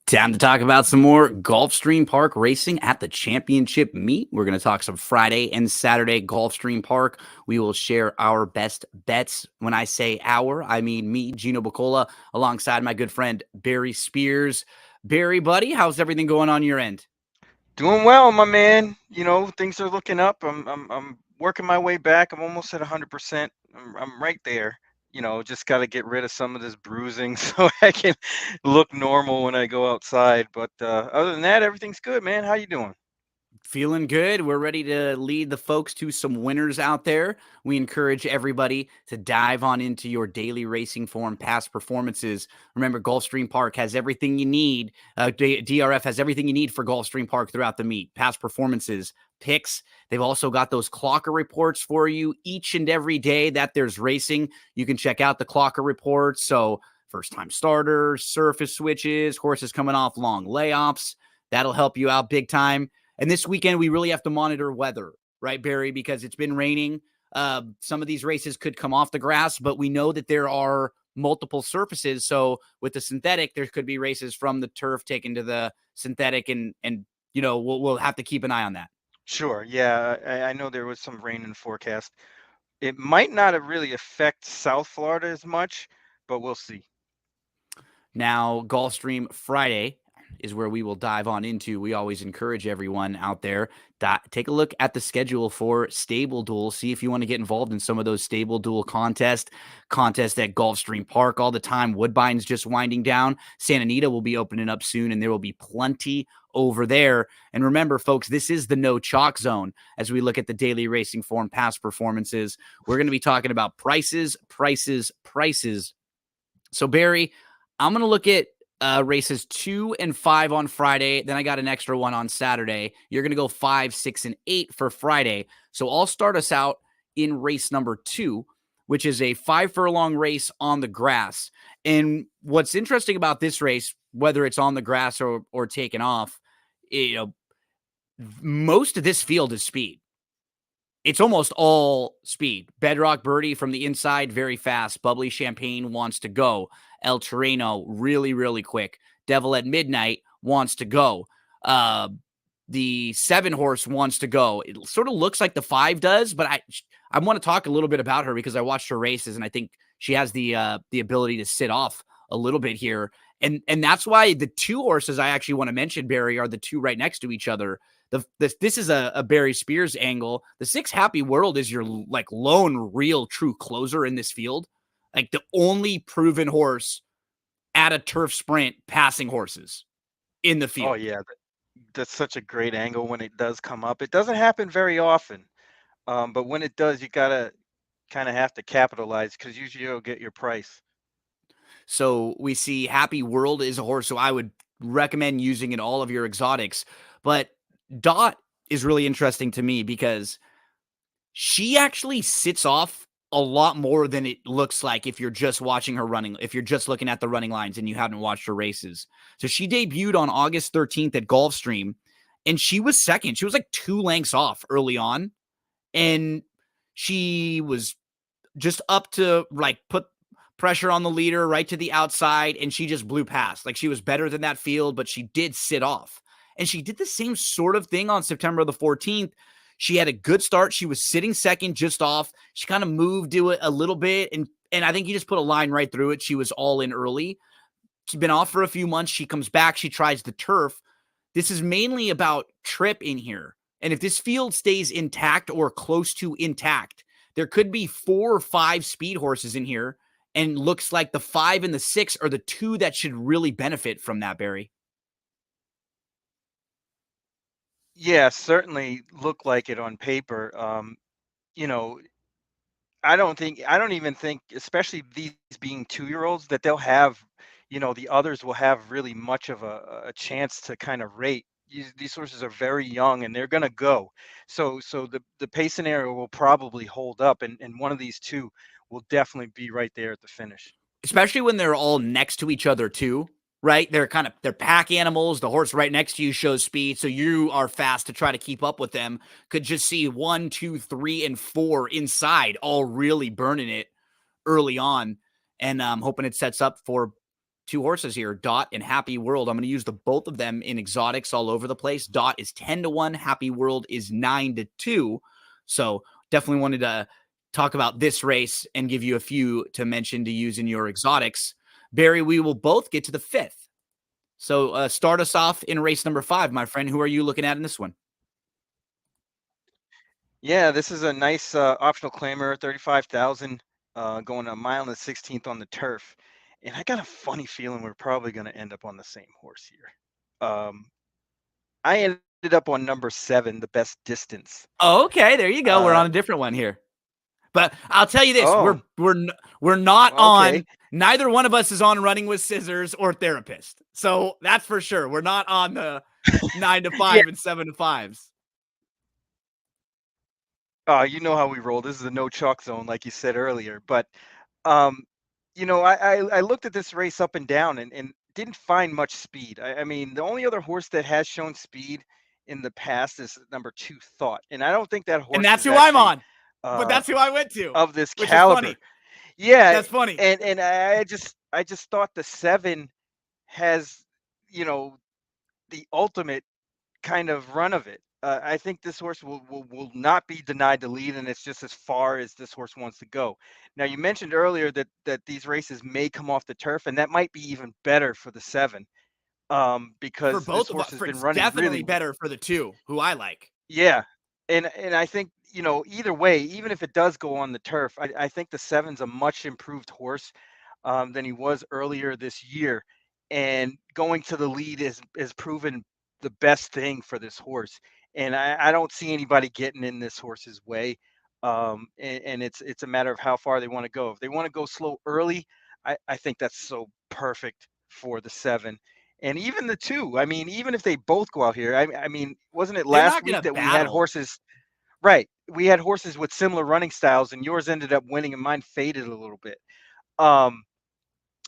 Time to talk about some more Gulfstream Park racing at the championship meet. We're going to talk some Friday and Saturday Gulfstream Park. We will share our best bets. When I say our, I mean me, Gino Bacola, alongside my good friend Barry Spears. Barry, buddy, how's everything going on your end? Doing well, my man. Things are looking up. I'm working my way back. I'm almost at 100%. I'm right there. Just got to get rid of some of this bruising so I can look normal when I go outside. But other than that, everything's good, man. How you doing? Feeling good. We're ready to lead the folks to some winners out there. We encourage everybody to dive on into your daily racing form past performances. Remember, Gulfstream Park has everything you need. DRF has everything you need for Gulfstream Park throughout the meet. Past performances, picks. They've also got those clocker reports for you each and every day that there's racing. You can check out the clocker reports. So, first time starters, surface switches, horses coming off long layoffs. That'll help you out big time. And this weekend, we really have to monitor weather, right, Barry? Because it's been raining. Some of these races could come off the grass, but we know that there are multiple surfaces. So with the synthetic, there could be races from the turf taken to the synthetic, and we'll have to keep an eye on that. Sure. Yeah, I know there was some rain in the forecast. It might not have really affect South Florida as much, but we'll see. Now, Gulfstream Friday is where we will dive on into. We always encourage everyone out there to take a look at the schedule for stable duel. See if you want to get involved in some of those stable duel contests at Gulfstream Park all the time. Woodbine's just winding down. Santa Anita will be opening up soon, and there will be plenty over there. And remember, folks, this is the no chalk zone as we look at the daily racing form past performances. We're going to be talking about prices. So, Barry, I'm going to look at races 2 and 5 on Friday. Then I got an extra one on Saturday. You're going to go 5, 6, and 8 for Friday. So I'll start us out in race number 2, which is a 5 furlong race on the grass. And what's interesting about this race, whether it's on the grass or taken off, most of this field is speed. It's almost all speed. Bedrock Birdie from the inside, very fast. Bubbly Champagne wants to go. El Toreno, really, really quick. Devil at Midnight wants to go. The 7 horse wants to go. It sort of looks like the 5 does, but I want to talk a little bit about her because I watched her races, and I think she has the ability to sit off a little bit here. And that's why the 2 horses I actually want to mention, Barry, are the 2 right next to each other. This is a Barry Spears angle. The 6 Happy World is your like lone real true closer in this field. Like the only proven horse at a turf sprint passing horses in the Oh field. yeah, that's such a great angle when it does come up. It doesn't happen very often. But when it does, you gotta kind of have to capitalize because usually you'll get your price. So we see Happy World is a horse, so I would recommend using in all of your exotics. But Dot is really interesting to me because she actually sits off a lot more than it looks like if you're just watching her running, if you're just looking at the running lines and you haven't watched her races. So she debuted on August 13th at Gulfstream, and she was second. She was like 2 lengths off early on, and she was just up to like put pressure on the leader right to the outside, and she just blew past. Like she was better than that field, but she did sit off. And she did the same sort of thing on September the 14th. She had a good start. She was sitting second just off. She kind of moved to it a little bit, and I think you just put a line right through it. She was all in early. She's been off for a few months. She comes back. She tries the turf. This is mainly about trip in here. And if this field stays intact or close to intact, there could be 4 or 5 speed horses in here. And looks like the 5 and the 6 are the 2 that should really benefit from that, Barry. Yeah, certainly look like it on paper. You know, I don't even think, especially these being 2-year-olds, that they'll have, the others will have really much of a chance to kind of rate. These horses are very young and they're going to go. So the pace scenario will probably hold up, and one of these 2 will definitely be right there at the finish. Especially when they're all next to each other too, right? They're pack animals. The horse right next to you shows speed, so you are fast to try to keep up with them. Could just see 1, 2, 3, and 4 inside, all really burning it early on, and hoping it sets up for two horses here, Dot and Happy World. I'm going to use the both of them in exotics all over the place. Dot is 10-1, Happy World is 9-2. So definitely wanted to talk about this race and give you a few to mention to use in your exotics. Barry, we will both get to the fifth. So start us off in race number 5, my friend. Who are you looking at in this one? Yeah, this is a nice optional claimer, 35,000, going a mile and the 16th on the turf. And I got a funny feeling we're probably going to end up on the same horse here. I ended up on number 7, the best distance. Oh, okay, there you go. We're Uh, on a different one here. But I'll tell you this: oh, we're not okay. on. Neither one of us is on Running with Scissors or Therapist, so that's for sure. We're not on the 9-5 and 7-5s. You know how we roll. This is a no chalk zone, like you said earlier. But um, I looked at this race up and down and didn't find much speed. I mean, the only other horse that has shown speed in the past is number 2, Thought, and I don't think that And horse that's is who I'm actually on. But uh, that's who I went to, of this which is caliber. funny. Yeah, That's funny. and I just thought the 7 has, you know, the ultimate kind of run of it. I think this horse will not be denied the lead, and it's just as far as this horse wants to go. Now, you mentioned earlier that these races may come off the turf, and that might be even better for the 7, For because this both of horse us, has for been it's running definitely really. better for the 2, who I like. Yeah, and I think, either way, even if it does go on the turf, I think the 7's a much improved horse, than he was earlier this year, and going to the lead is proven the best thing for this horse. And I don't see anybody getting in this horse's way. And it's a matter of how far they want to go. If they want to go slow early, I think that's so perfect for the 7. And even the 2, I mean, even if they both go out here, I mean, wasn't it They're last not week gonna that we had battle. horses? Right, we had horses with similar running styles, and yours ended up winning, and mine faded a little bit. Um,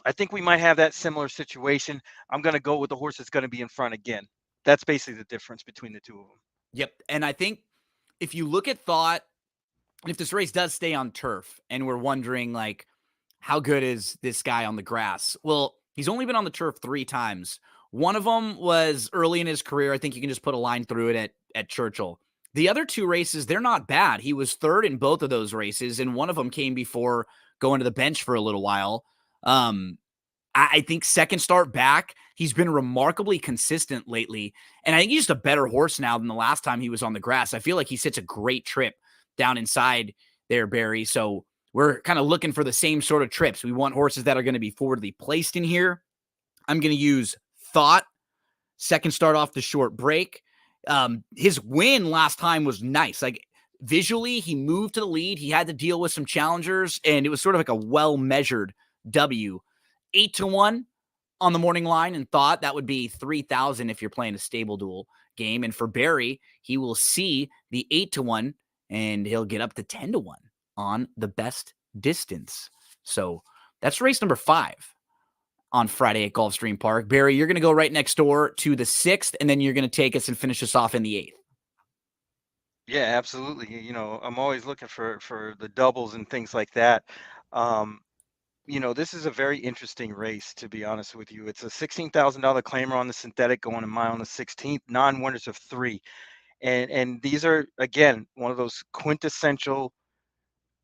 I think we might have that similar situation. I'm going to go with the horse that's going to be in front again. That's basically the difference between the two of them. Yep. And I think if you look at Thought, if this race does stay on turf and we're wondering, like, how good is this guy on the grass? Well, he's only been on the turf 3 times. One of them was early in his career. I think you can just put a line through it at Churchill. The other 2 races, they're not bad. He was third in both of those races, and one of them came before going to the bench for a little while. Um, I think second start back, he's been remarkably consistent lately. And I think he's just a better horse now than the last time he was on the grass. I feel like he sits a great trip down inside there, Barry. So we're kind of looking for the same sort of trips. We want horses that are going to be forwardly placed in here. I'm going to use Thought, second start off the short break. His win last time was nice. Like, visually, he moved to the lead. He had to deal with some challengers, and it was sort of like a well-measured W. 8-1 on the morning line, and Thought that would be 3,000 if you're playing a stable duel game. And for Barry, he will see the 8-1 and he'll get up to 10-1 on the best distance. So that's race number 5 on Friday at Gulfstream Park. Barry, you're going to go right next door to the 6th, and then you're going to take us and finish us off in the 8th. Yeah, absolutely. I'm always looking for the doubles and things like that. Um, this is a very interesting race, to be honest with you. It's a $16,000 claimer on the synthetic, going a mile on the 16th, non-winners of 3. And these are, again, one of those quintessential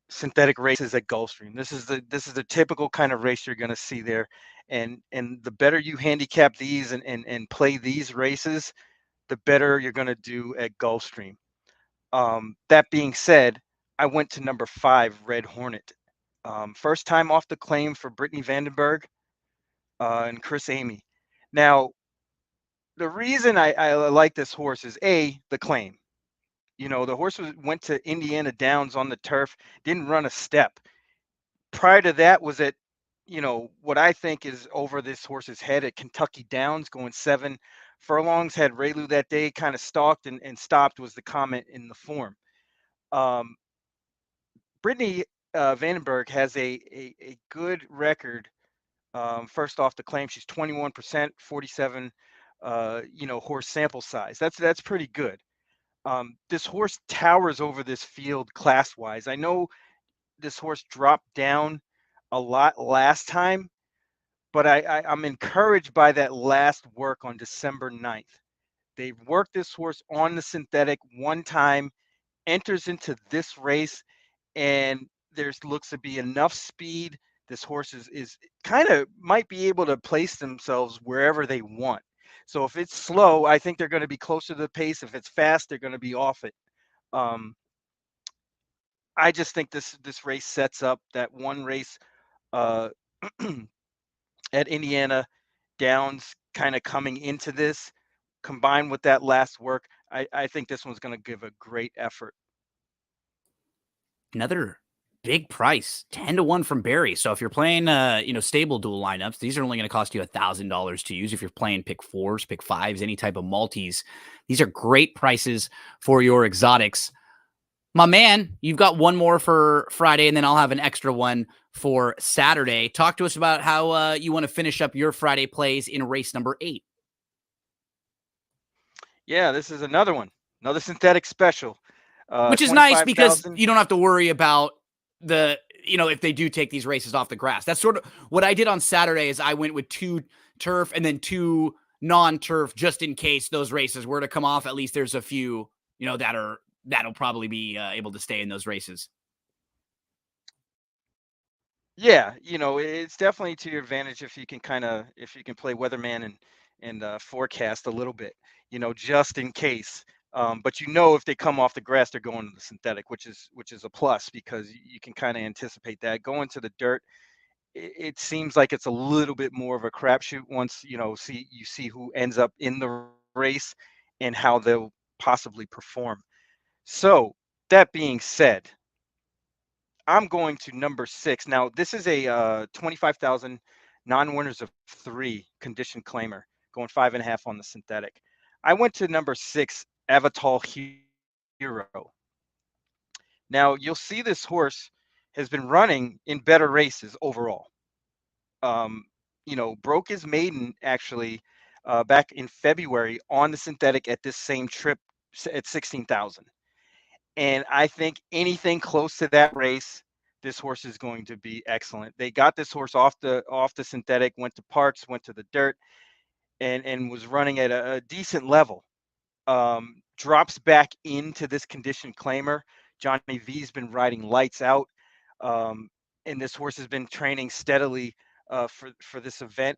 synthetic races at Gulfstream. This is the typical kind of race you're going to see there, and the better you handicap these and play these races, the better you're going to do at Gulfstream. That being said, I went to number 5, Red Hornet. First time off the claim for Brittany Vandenberg and Chris Amy. Now, the reason I like this horse is the claim. The horse went to Indiana Downs on the turf, didn't run a step. Prior to that was at, what I think is over this horse's head at Kentucky Downs, going 7 furlongs, had Raylu that day, kind of stalked and stopped, was the comment in the form. Um, Brittany Vandenberg has a good record. First off the claim, she's 21%, 47, horse sample size. That's pretty good. This horse towers over this field class wise. I know this horse dropped down a lot last time, but I'm encouraged by that last work on December 9th. They worked this horse on the synthetic one time, enters into this race, and there's looks to be enough speed. This horse is kind of might be able to place themselves wherever they want. So if it's slow, I think they're going to be closer to the pace. If it's fast, they're going to be off it. Um, I just think this race sets up that one race uh, at Indiana Downs kind of coming into this, combined with that last work. I think this one's going to give a great effort. Another big price, 10-1 from Barry. So if you're playing, stable dual lineups, these are only going to cost you $1,000 to use. If you're playing pick fours, pick fives, any type of multis, these are great prices for your exotics. My man, you've got one more for Friday, and then I'll have an extra one for Saturday. Talk to us about how you want to finish up your Friday plays in race number 8. Yeah, this is another one, another synthetic special. Which is nice because 25,000. you don't have to worry about if they do take these races off the grass. That's sort of what I did on Saturday is I went with 2 turf and then 2 non-turf just in case those races were to come off. At least there's a few, that'll probably be able to stay in those races. Yeah, it's definitely to your advantage if you can play weatherman and forecast a little bit, just in case. But if they come off the grass, they're going to the synthetic, which is a plus because you can kind of anticipate that. Going to the dirt, it seems like it's a little bit more of a crapshoot once you see who ends up in the race and how they'll possibly perform. So that being said, I'm going to number 6. Now, this is a 25,000 non-winners of 3 condition claimer, going 5.5 on the synthetic. I went to number 6, Avatal Hero. Now, you'll see this horse has been running in better races overall. Um, broke his maiden actually back in February on the synthetic at this same trip at 16,000. And I think anything close to that race, this horse is going to be excellent. They got this horse off the synthetic, went to parks, went to the dirt, and was running at a decent level. Drops back into this condition claimer. Johnny V's been riding lights out, um, and this horse has been training steadily for this event.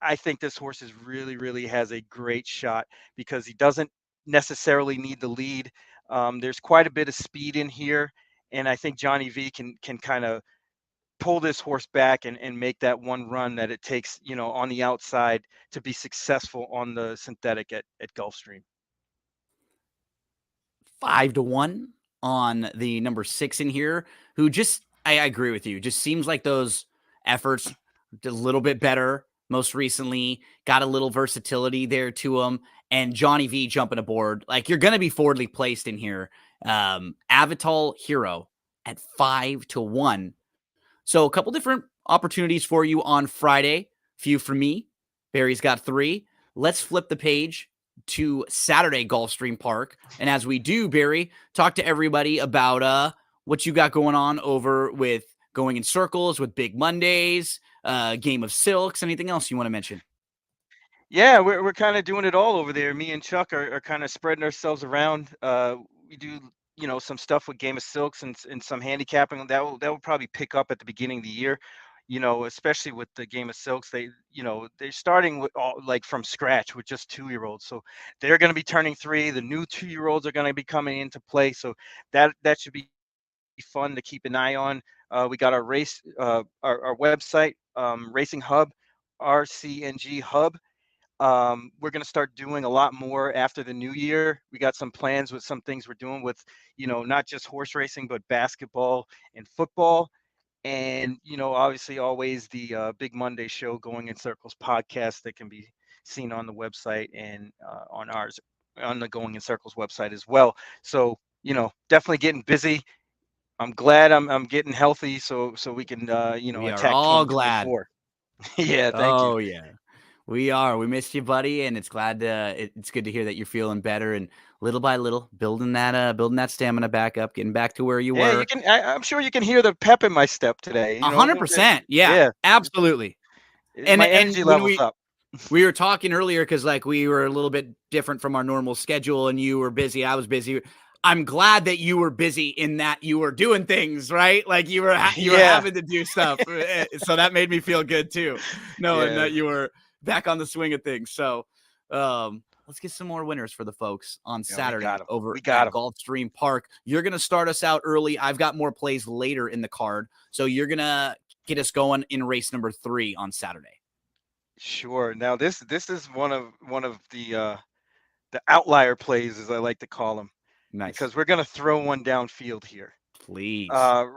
I think this horse is really, really has a great shot because he doesn't necessarily need the lead. There's quite a bit of speed in here, and I think Johnny V can kind of pull this horse back and make that one run that it takes, on the outside to be successful on the synthetic at Gulfstream. 5-1 on the number 6 in here, who I agree with you, just seems like those efforts a little bit better most recently, got a little versatility there to him, and Johnny V jumping aboard. Like, you're going to be forwardly placed in here. Avatal Hero at 5-1. So a couple different opportunities for you on Friday. Few for me. Barry's got 3. Let's flip the page to Saturday, Gulfstream Park. And as we do, Barry, talk to everybody about what you got going on over with Going in Circles, with Big Mondays, Game of Silks, anything else you want to mention? Yeah, we're kind of doing it all over there. Me and Chuck are kind of spreading ourselves around. We do some stuff with Game of Silks and some handicapping that will probably pick up at the beginning of the year. Especially with the Game of Silks, they're starting with all like from scratch with just 2-year-olds. So they're going to be turning 3. The new 2-year-olds are going to be coming into play. So that should be fun to keep an eye on. We got our our website, Racing Hub, RCNG Hub. We're going to start doing a lot more after the new year. We got some plans with some things we're doing with, not just horse racing, but basketball and football. And, obviously always the Big Monday show Going in Circles podcast that can be seen on the website and on the Going in Circles website as well. So, definitely getting busy. I'm glad I'm getting healthy so we can, We are attack all glad. 2024. Yeah, thank you. Oh, yeah. We are. We missed you, buddy, and it's it's good to hear that you're feeling better and little by little building that stamina back up, getting back to where you Yeah, were. I'm sure you can hear the pep in my step today. 100%. Yeah, Yeah, absolutely. My And energy when level's up. we were talking earlier because like we were a little bit different from our normal schedule, and you were busy, I was busy. I'm glad that you were busy in that you were doing things, right? Like you were Yeah. having to do stuff, so that made me feel good too, knowing Yeah. that you were back on the swing of things. So, let's get some more winners for the folks on Yeah, we got Saturday him. over We got at him. Gulfstream Park. You're gonna start us out early. I've got more plays later in the card, so you're gonna get us going in race number 3 on Saturday. Sure. Now this is one of the outlier plays, as I like to call them, Nice, because we're going to throw one downfield here. please.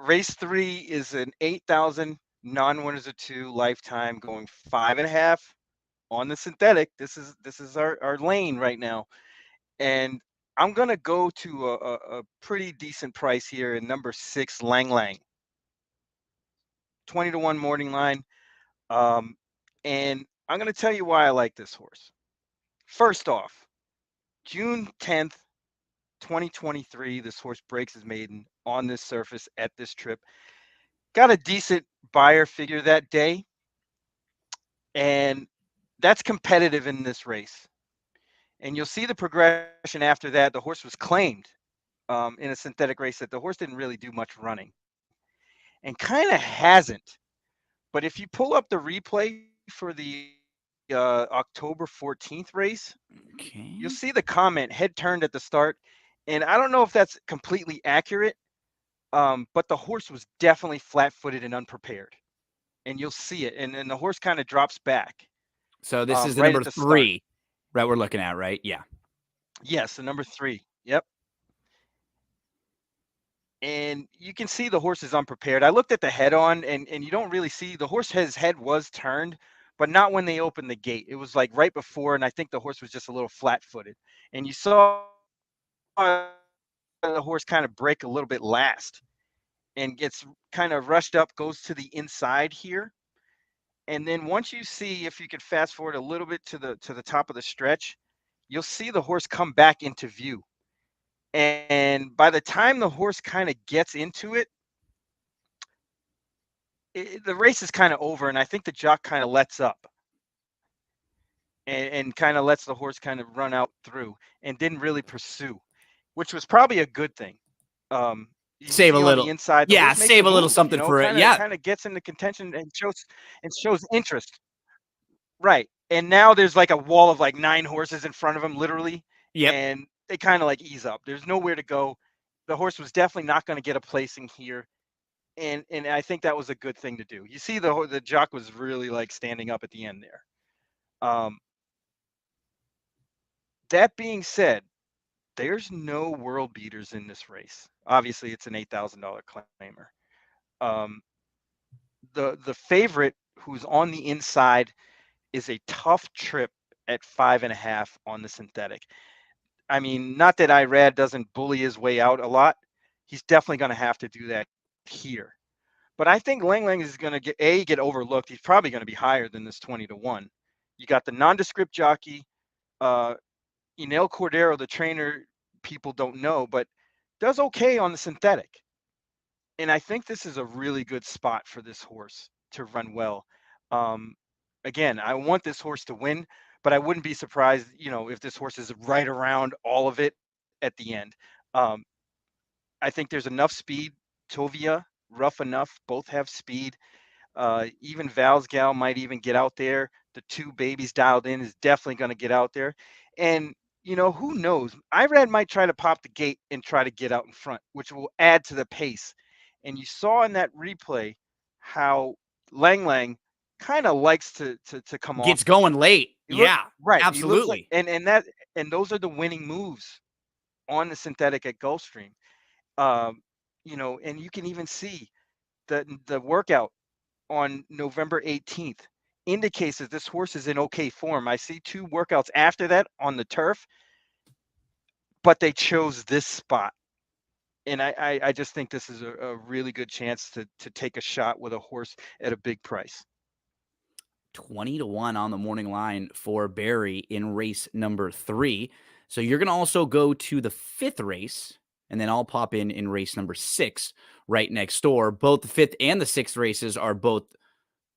Race 3 is an 8,000 non-winners of two lifetime, going 5.5 on the synthetic. This is our lane right now, and I'm going to go to a pretty decent price here in number 6, Lang Lang, 20-1 morning line. Um, and I'm going to tell you why I like this horse. First off, June 10th, 2023, this horse breaks his maiden on this surface at this trip. Got a decent buyer figure that day, and that's competitive in this race. And you'll see the progression after that. The horse was claimed in a synthetic race that the horse didn't really do much running and kind of hasn't. But if you pull up the replay for the October 14th race, you'll see Okay. the comment head turned at the start. And I don't know if that's completely accurate, but the horse was definitely flat-footed and unprepared, and you'll see it. And the horse kind of drops back So this is the right number at the start. 3 that we're looking at, right? Yeah. Yes, the number 3. Yep. And you can see the horse is unprepared. I looked at the head on, and you don't really see the horse. His head was turned, but not when they opened the gate. It was like right before, and I think the horse was just a little flat-footed. And you saw the horse kind of break a little bit last and gets kind of rushed up, goes to the inside here. And then once you see, if you could fast forward a little bit to the top of the stretch, you'll see the horse come back into view. And by the time the horse kind of gets into it, the race is kind of over, and I think the jock kind of lets up and kind of lets the horse kind of run out through and didn't really pursue, which was probably a good thing. You can Save a see on the little. inside, the Yeah, horse makes a save a little move, something for it. kind of Yeah. kind of gets into contention and shows interest. Right. And now there's like a wall of like 9 horses in front of him, literally, Yep. and they kind of like ease up. There's nowhere to go. The horse was definitely not going to get a placing here, and I think that was a good thing to do. You see, the jock was really like standing up at the end there. Um, that being said, there's no world beaters in this race. Obviously, it's an $8,000 claimer. Um, the favorite, who's on the inside, is a tough trip at 5.5 on the synthetic. I mean, not that Irad doesn't bully his way out a lot. He's definitely going to have to do that here. But I think Lang Lang is going to get overlooked. He's probably going to be higher than this 20-1. You got the nondescript jockey, uh, Enel Cordero, the trainer. People don't know, but does okay on the synthetic. And I think this is a really good spot for this horse to run well. Um, Again, I want this horse to win, but I wouldn't be surprised, if this horse is right around all of it at the end. Um, I think there's enough speed. Tovia, rough enough. Both have speed. Even Valsgal might even get out there. The two babies dialed in is definitely going to get out there. And, who knows? Irad might try to pop the gate and try to get out in front, which will add to the pace. And you saw in that replay how Lang Lang kind of likes to come off Gets the going gate. late. He looks Yeah, right. He looks like, absolutely. and those are the winning moves on the synthetic at Gulfstream. Um, and you can even see the workout on November 18th indicates that this horse is in okay form. I see 2 workouts after that on the turf, but they chose this spot. And I just think this is a really good chance to take a shot with a horse at a big price. 20-1 on the morning line for Barry in race number 3. So you're going to also go to the 5th race, and then I'll pop in race number 6 right next door. Both the 5th and the 6th races are both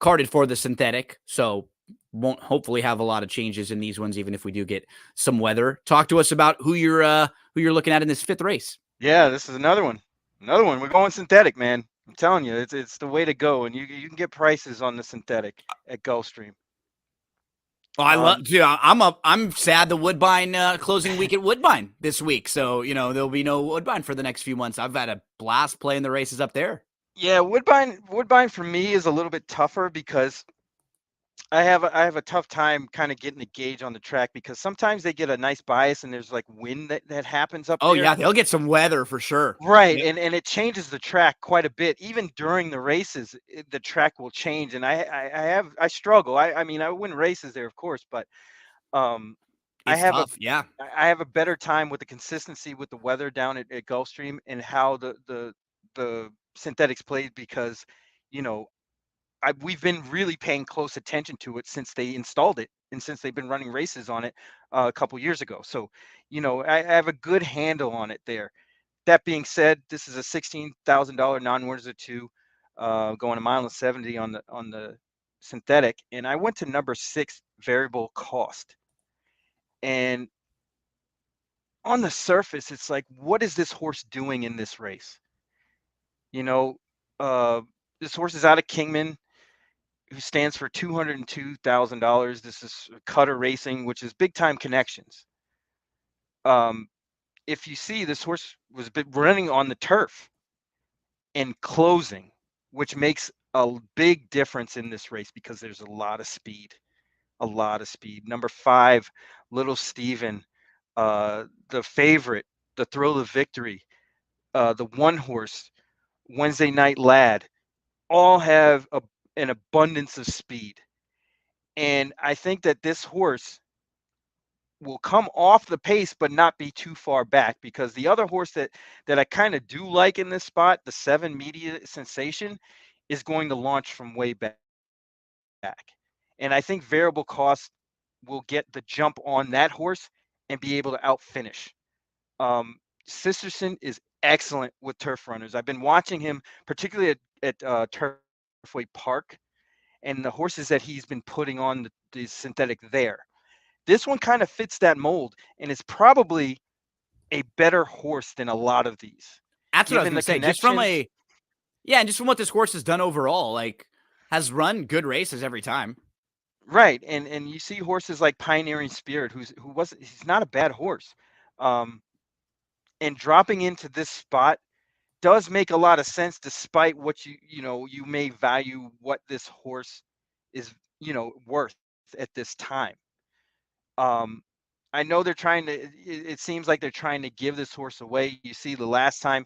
carded for the synthetic, so won't hopefully have a lot of changes in these ones, even if we do get some weather. Talk to us about who you're looking at in this fifth race. Yeah, this is another one. Another one. We're going synthetic, man. I'm telling you, it's the way to go, and you can get prices on the synthetic at Gulfstream. Oh, I love. Dude, I'm sad the Woodbine closing week at Woodbine this week, so there'll be no Woodbine for the next few months. I've had a blast playing the races up there. Yeah, Woodbine for me is a little bit tougher because I have a tough time kind of getting a gauge on the track because sometimes they get a nice bias and there's like wind that happens up Oh there. yeah, they'll get some weather for sure. Right, Yep. and it changes the track quite a bit. Even during the races, the track will change, and I struggle. I mean, I win races there, of course, but um, I It's have a tough. Yeah. I have a better time with the consistency with the weather down at Gulfstream and how the synthetics played because, you know, we've been really paying close attention to it since they installed it and since they've been running races on it a couple years ago. So, I have a good handle on it there. That being said, this is a $16,000 non-winners of two, going a mile and 70 on the synthetic, and I went to number 6 variable cost. And on the surface, it's like, what is this horse doing in this race? You know, uh, this horse is out of Kingman, who stands for $202,000. This is Cutter Racing, which is big time connections. Um, if you see, this horse was running on the turf and closing, which makes a big difference in this race because there's a lot of speed, a lot of speed. Number 5, Little Steven, the favorite, the Thrill of Victory, the one horse, Wednesday Night Lad, all have an abundance of speed. And I think that this horse will come off the pace but not be too far back because the other horse that I kind of do like in this spot, the 7 Media Sensation, is going to launch from way back. And I think variable cost will get the jump on that horse and be able to outfinish. Um, Sisterson is excellent with turf runners. I've been watching him, particularly at Turfway Park, and the horses that he's been putting on the synthetic there. This one kind of fits that mold and is probably a better horse than a lot of these, That's what I was given going the to say. connections. And just from what this horse has done overall, like has run good races every time. Right, and you see horses like Pioneering Spirit, he's not a bad horse, um, and dropping into this spot does make a lot of sense, despite what you may value what this horse is worth at this time. Um, I know they're trying to. It seems like they're trying to give this horse away. You see, the last time,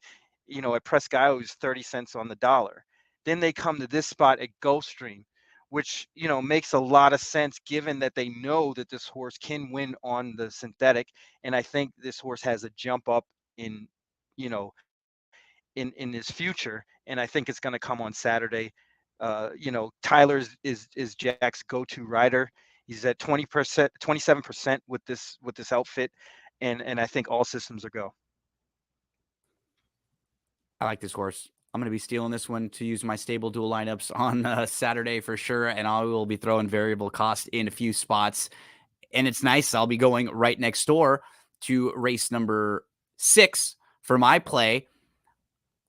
at Presque Isle, it was 30 cents on the dollar. Then they come to this spot at Gulfstream, which makes a lot of sense given that they know that this horse can win on the synthetic, and I think this horse has a jump up in, you know, in his future, and I think it's going to come on Saturday. Tyler is Jack's go-to rider. He's at 20%, 27% with this outfit, and I think all systems are go. I like this horse. I'm going to be stealing this one to use my stable dual lineups on Saturday for sure, and I will be throwing variable cost in a few spots. And it's nice. I'll be going right next door to race number 6 for my play.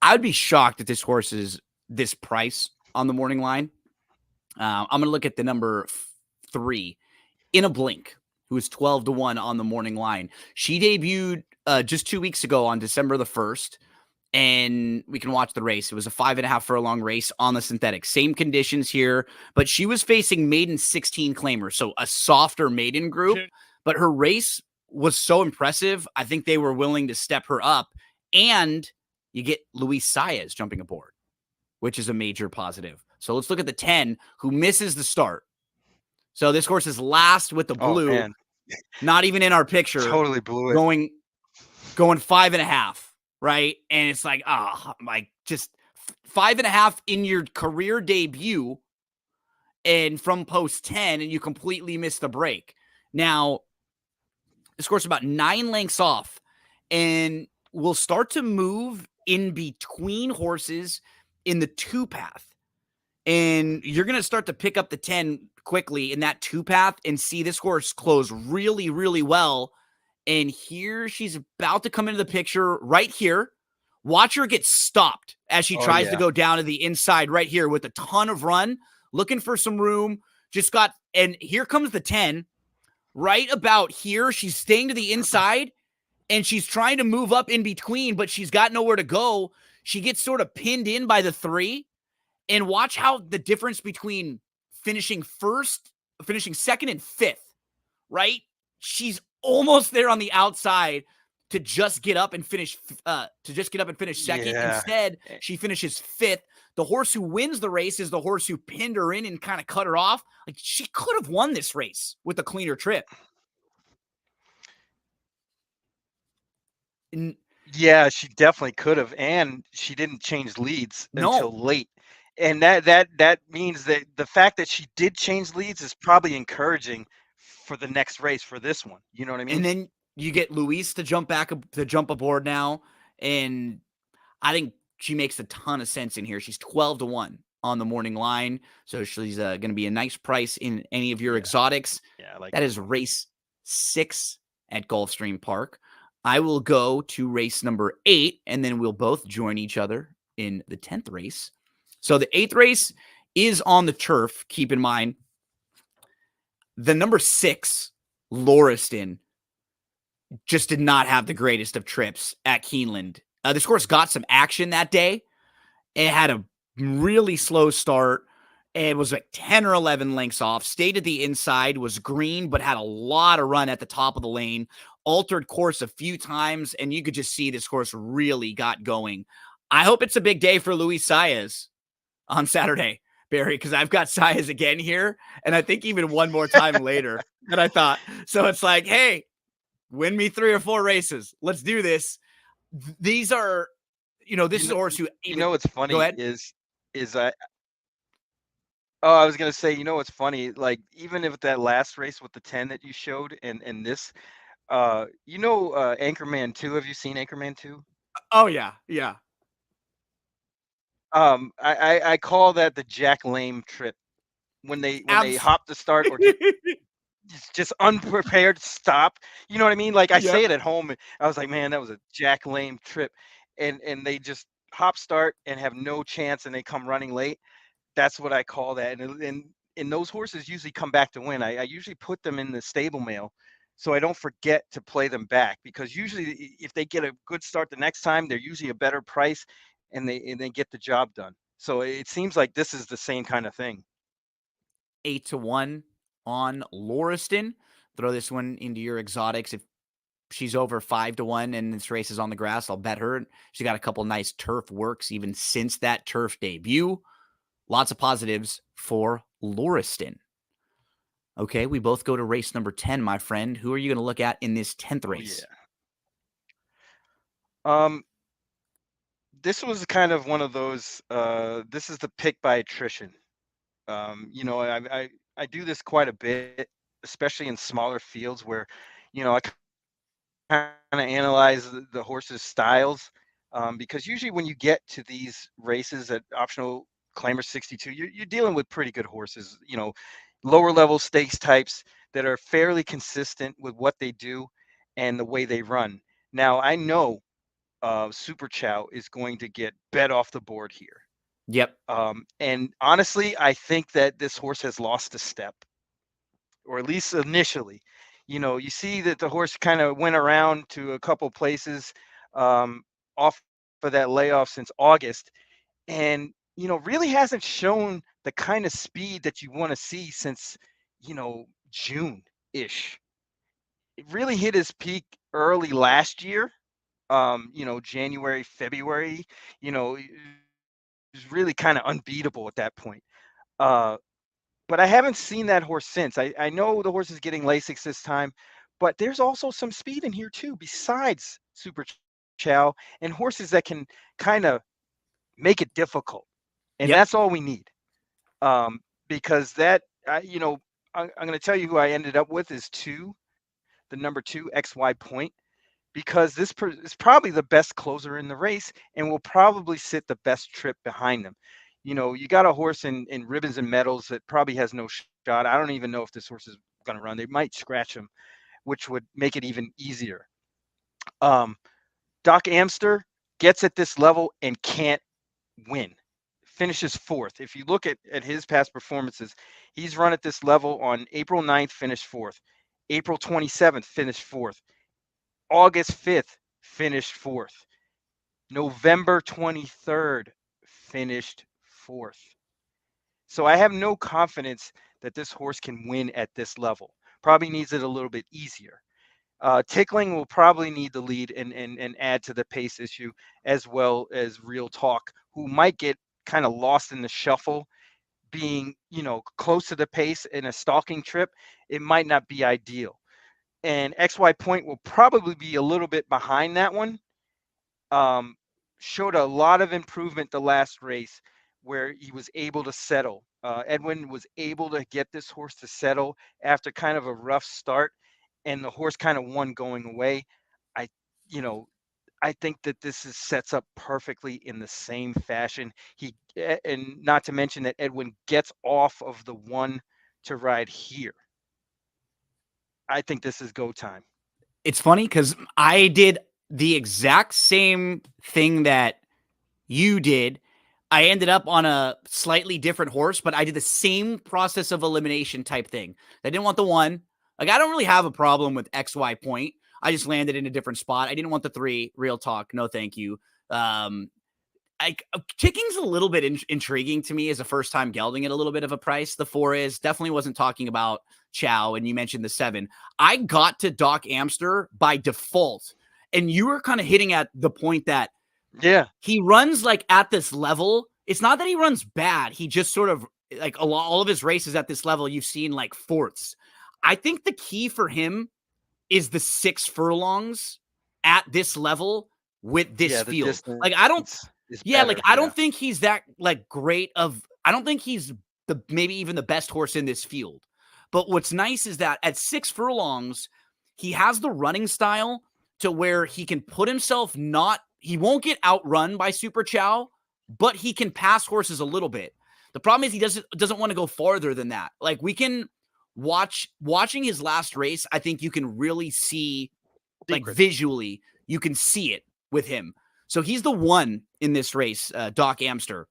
I would be shocked if this horse is this price on the morning line. I'm going to look at the number 3, In a Blink, who is 12-1 on the morning line. She debuted just 2 weeks ago on December the 1st. And we can watch the race. It was a 5.5 furlong race on the synthetic. Same conditions here, but she was facing maiden 16 claimers, so a softer maiden group. But her race was so impressive. I think they were willing to step her up. And you get Luis Saez jumping aboard, which is a major positive. So let's look at the 10 who misses the start. So this horse is last with the Oh blue, man, not even in our picture, totally blew it. going 5.5. Right. And it's like, just 5.5 in your career debut and from post 10, and you completely miss the break. Now, this course is about 9 lengths off, and we'll start to move in between horses in the 2 path. And you're going to start to pick up the 10 quickly in that two path and see this horse close really, really well. And here she's about to come into the picture right here. Watch her get stopped as she Oh tries to yeah. go down to the inside right here with a ton of run, looking for some room. Just got, and here comes the 10. Right about here, she's staying to the inside and she's trying to move up in between, but she's got nowhere to go. She gets sort of pinned in by the 3. And watch how the difference between finishing first, finishing second, and fifth, right? She's almost there on the outside to just get up and finish second. Yeah. Instead, Eh, she finishes fifth. The horse who wins the race is the horse who pinned her in and kind of cut her off. Like, she could have won this race with a cleaner trip. And Yeah, she definitely could have, and she didn't change leads no. until late. And that means that the fact that she did change leads is probably encouraging for the next race for this one. You know what I And mean? then you get Luis to jump aboard now, and I think she makes a ton of sense in here. She's 12-1 on the morning line. So she's going to be a nice price in any of your Yeah. exotics. Yeah, I like That this is one. race 6 at Gulfstream Park. I will go to race number 8, and then we'll both join each other in the 10th race. So the 8th race is on the turf. Keep in mind, the number 6, Lauriston, just did not have the greatest of trips at Keeneland. This horse got some action that day. It had a really slow start. It was like 10 or 11 lengths off. Stayed at the inside, was green, but had a lot of run at the top of the lane. Altered course a few times, and you could just see this horse really got going. I hope it's a big day for Luis Saez on Saturday, Barry, because I've got Saez again here, and I think even one more time later than I thought. So it's like, hey, win me 3 or 4 races. Let's do this. These are, this You is know, a horse who you even know what's go funny ahead. is I oh, I was gonna say, you know what's funny? Like even if that last race with the 10 that you showed and this, Anchorman 2. Have you seen Anchorman 2? Oh yeah, yeah. I call that the Jack Lame trip when they Abs- hop the start or just unprepared stop. You know what I mean? Like I say yep. it at home. And I was like, man, that was a Jack Lame trip, and they just hop start and have no chance, and they come running late. That's what I call that. And those horses usually come back to win. I usually put them in the stable mail so I don't forget to play them back because usually if they get a good start the next time, they're usually a better price and they get the job done. So it seems like this is the same kind of thing. 8-1 on Lauriston. Throw this one into your exotics. If she's over 5-1 and this race is on the grass, I'll bet her. She got a couple nice turf works even since that turf debut. Lots of positives for Lauriston. Okay, we both go to race number 10, my friend. Who are you going to look at in this 10th Oh yeah. race? Um, this was kind of one of those. This is the pick by attrition. I do this quite a bit, especially in smaller fields where, I kind of analyze the horses' styles, because usually when you get to these races at optional claimer 62, you're dealing with pretty good horses, lower level stakes types that are fairly consistent with what they do and the way they run. Now I know Super Chow is going to get bet off the board here. Yep. And honestly, I think that this horse has lost a step, or at least initially. You see that the horse kind of went around to a couple places off of that layoff since August, and really hasn't shown the kind of speed that you want to see since June ish. It really hit his peak early last year, January, February. It was really kind of unbeatable at that point. Uh, but I haven't seen that horse since. I know the horse is getting Lasix this time, but there's also some speed in here too, besides Super Chow and horses that can kind of make it difficult. And Yep. that's all we need. Because I'm going to tell you who I ended up with is the number 2 XY Point, because is probably the best closer in the race and will probably sit the best trip behind them. You got a horse in ribbons and medals that probably has no shot. I don't even know if this horse is going to run. They might scratch him, which would make it even easier. Um, Doc Amster gets at this level and can't win. Finishes fourth. If you look at his past performances, he's run at this level on April 9th, finished fourth. April 27th, finished fourth. August 5th, finished fourth. November 23rd, finished fourth. So I have no confidence that this horse can win at this level. Probably needs it a little bit easier. Tickling will probably need the lead and add to the pace issue, as well as Real Talk, who might get kind of lost in the shuffle, being close to the pace in a stalking trip. It might not be ideal. And XY Point will probably be a little bit behind that one. um, Showed a lot of improvement the last race where he was able to settle. Edwin was able to get this horse to settle after kind of a rough start, and the horse kind of won going away. I, you know, I think that sets up perfectly in the same fashion. And not to mention that Edwin gets off of the one to ride here. I think this is go time. It's funny because I did the exact same thing that you did. I ended up on a slightly different horse, but I did the same process of elimination type thing. I didn't want the one. Like, I don't really have a problem with XY Point. I just landed in a different spot. I didn't want the 3. Real talk. No, thank you. Um, Kicking's a little bit intriguing to me as a first time gelding at a little bit of a price. The 4 is definitely wasn't talking about Chow, and you mentioned the 7. I got to Doc Amster by default, and you were kind of hitting at the point that Yeah. he runs like at this level. It's not that he runs bad. He just sort of like all of his races at this level, you've seen like fourths. I think the key for him is the 6 furlongs at this level with this Yeah, the field. distance Like, I don't, is yeah, like, better. I Yeah. don't think he's that like great of, I don't think he's the maybe even the best horse in this field. But what's nice is that at 6 furlongs, he has the running style to where he can put himself he won't get outrun by Super Chow, but he can pass horses a little bit. The problem is he doesn't want to go farther than that. Like, we can watching his last race, I think you can really see, like, Secrets. visually, you can see it with him. So he's the one in this race, Doc Amster.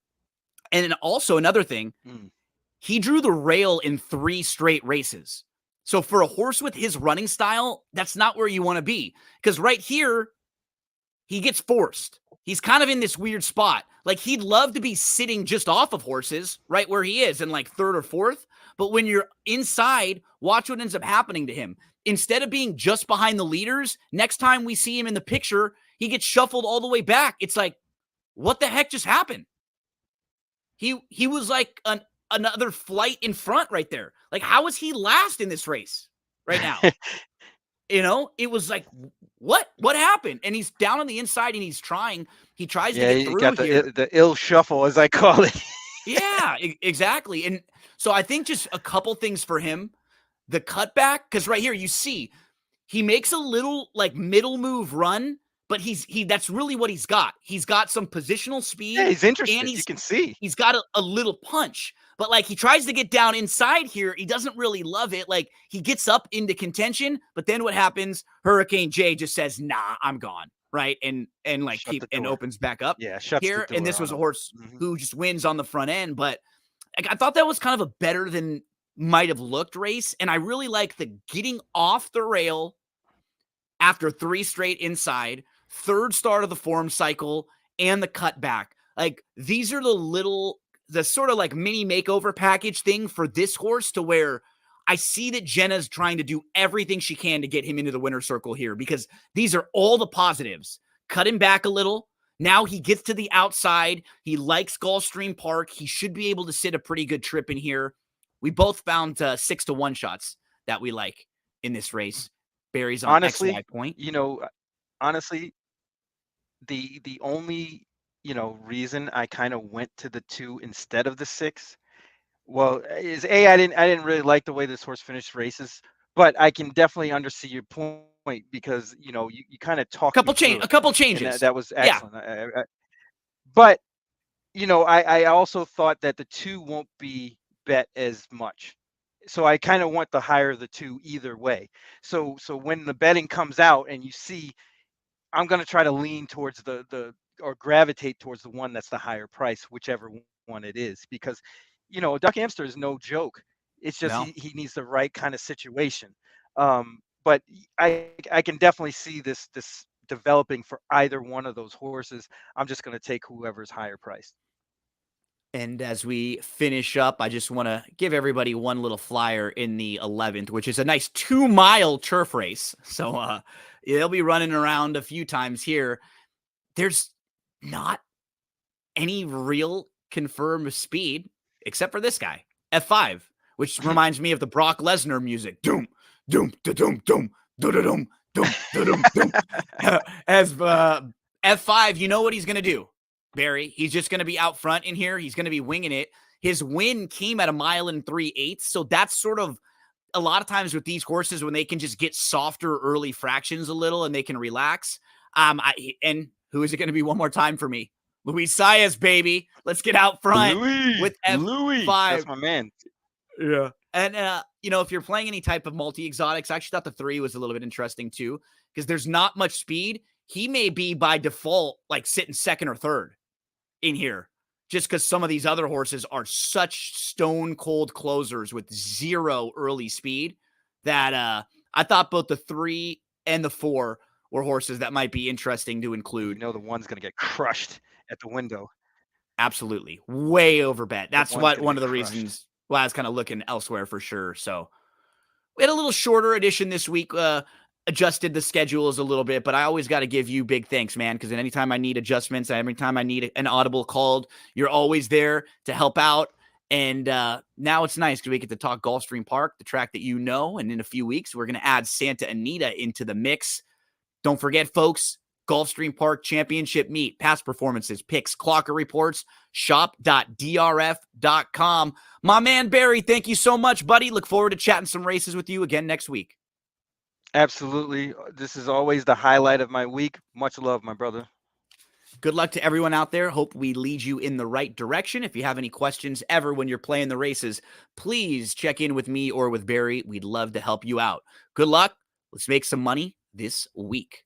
And also another thing, Mm. he drew the rail in 3 straight races. So for a horse with his running style, that's not where you want to be. Because right here, he gets forced. He's kind of in this weird spot. Like, he'd love to be sitting just off of horses, right where he is in like 3rd or 4th. But when you're inside, watch what ends up happening to him. Instead of being just behind the leaders, next time we see him in the picture, he gets shuffled all the way back. It's like, what the heck just happened? He was like another flight in front right there. Like, how is he last in this race right now? It was like, what happened? And he's down on the inside and he tries to Yeah, get you through got here. the ill shuffle, as I call it. Yeah, exactly. And so I think just a couple things for him. The cutback, because right here you see he makes a little like middle move run, but that's really what he's got. He's got some positional Yeah, speed he's and interested. You can see. he's got a little punch. But like, he tries to get down inside here. He doesn't really love it. Like, he gets up into contention, but then what happens? Hurricane J just says, "Nah, I'm gone." Right. And like Shut the and door. opens back up Yeah, shuts the here. And door this on was a him. horse Mhm. who just wins on the front end. But like, I thought that was kind of a better than might have looked race. And I really like the getting off the rail after 3 straight inside, 3rd start of the form cycle, and the cutback. Like, these are the sort of like mini makeover package thing for this horse, to where I see that Jenna's trying to do everything she can to get him into the winner's circle here, because these are all the positives. Cut him back a little. Now he gets to the outside. He likes Gulfstream Park. He should be able to sit a pretty good trip in here. We both found 6-1 shots that we like in this race. Barry's on XY Honestly, Point. honestly, the only reason I kind of went to the 2 instead of the 6, well, is I didn't really like the way this horse finished races, but I can definitely understand your point, because you kind of talked me through A it, couple and that changes. that was Yeah. excellent. But I also thought that the 2 won't be bet as much. So I kind of want the higher the 2 either way. So when the betting comes out and you see, I'm going to try to lean towards the or gravitate towards the one that's the higher price, whichever one it is, because Duck Amster is no joke. It's just No. he needs the right kind of situation. But I can definitely see this developing for either one of those horses. I'm just going to take whoever's higher priced. And as we finish up, I just want to give everybody one little flyer in the 11th, which is a nice 2-mile turf race. So they'll be running around a few times here. There's not any real confirmed speed except for this guy, F5, which reminds me of the Brock Lesnar music. Doom, doom, da doom, doom, da da doom, doom, da doom, doom. As F5, you know what he's going to do, Barry? He's just going to be out front in here. He's going to be winging it. His win came at 1.375 miles. So that's sort of a lot of times with these horses when they can just get softer early fractions a little and they can relax. And who is it going to be one more time for me? Luis Saez, baby. Let's get out front with Louis, that's F5. my man. Yeah. And, if you're playing any type of multi-exotics, I actually thought the 3 was a little bit interesting too, because there's not much speed. He may be by default like sitting second or third in here, just because some of these other horses are such stone cold closers with zero early speed that I thought both the 3 and the 4 were horses that might be interesting to include. The one's going to get crushed at the window. Absolutely. Way over bet. The That's one's what going to one get of the crushed. reasons why I was kind of looking elsewhere for sure. So we had a little shorter edition this week, adjusted the schedules a little bit, but I always got to give you big thanks, man, because anytime I need adjustments, every time I need an audible called, you're always there to help out. And now it's nice because we get to talk Gulfstream Park, the track that you know. And in a few weeks, we're going to add Santa Anita into the mix. Don't forget, folks, Gulfstream Park Championship meet, past performances, picks, clocker reports, shop.drf.com. My man, Barry, thank you so much, buddy. Look forward to chatting some races with you again next week. Absolutely. This is always the highlight of my week. Much love, my brother. Good luck to everyone out there. Hope we lead you in the right direction. If you have any questions ever when you're playing the races, please check in with me or with Barry. We'd love to help you out. Good luck. Let's make some money this week.